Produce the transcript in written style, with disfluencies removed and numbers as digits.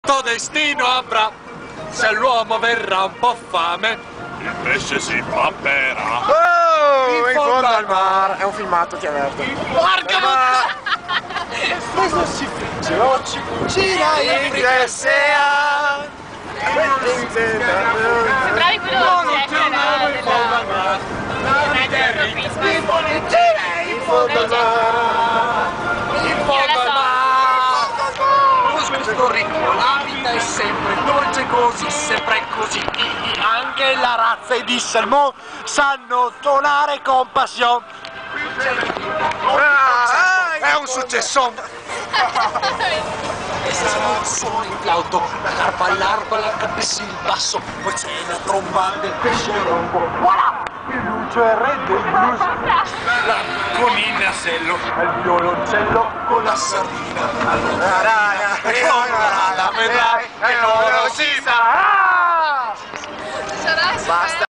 brutto destino avrà, se l'uomo verrà un po' fame, il pesce si impapperà. Oh, in fondo al mare. È un filmato, ti avverto. porca Cosa si fece? Oggi gira in Gresea. Sembravi quello in fondo al mare. In fondo al mare. in fondo al mare. Questo ritmo, la vita è sempre dolce così, sempre così. Anche la razza di salmone sanno tonare con passione. È un successo. Suona il flauto, l'arpa, la capisci il basso, poi c'è la tromba del pesce rombo. Voilà! Il luce è il re del blues. Con il nasello, Il violoncello con la sardina. allora La vedrai e non lo si sa. Basta.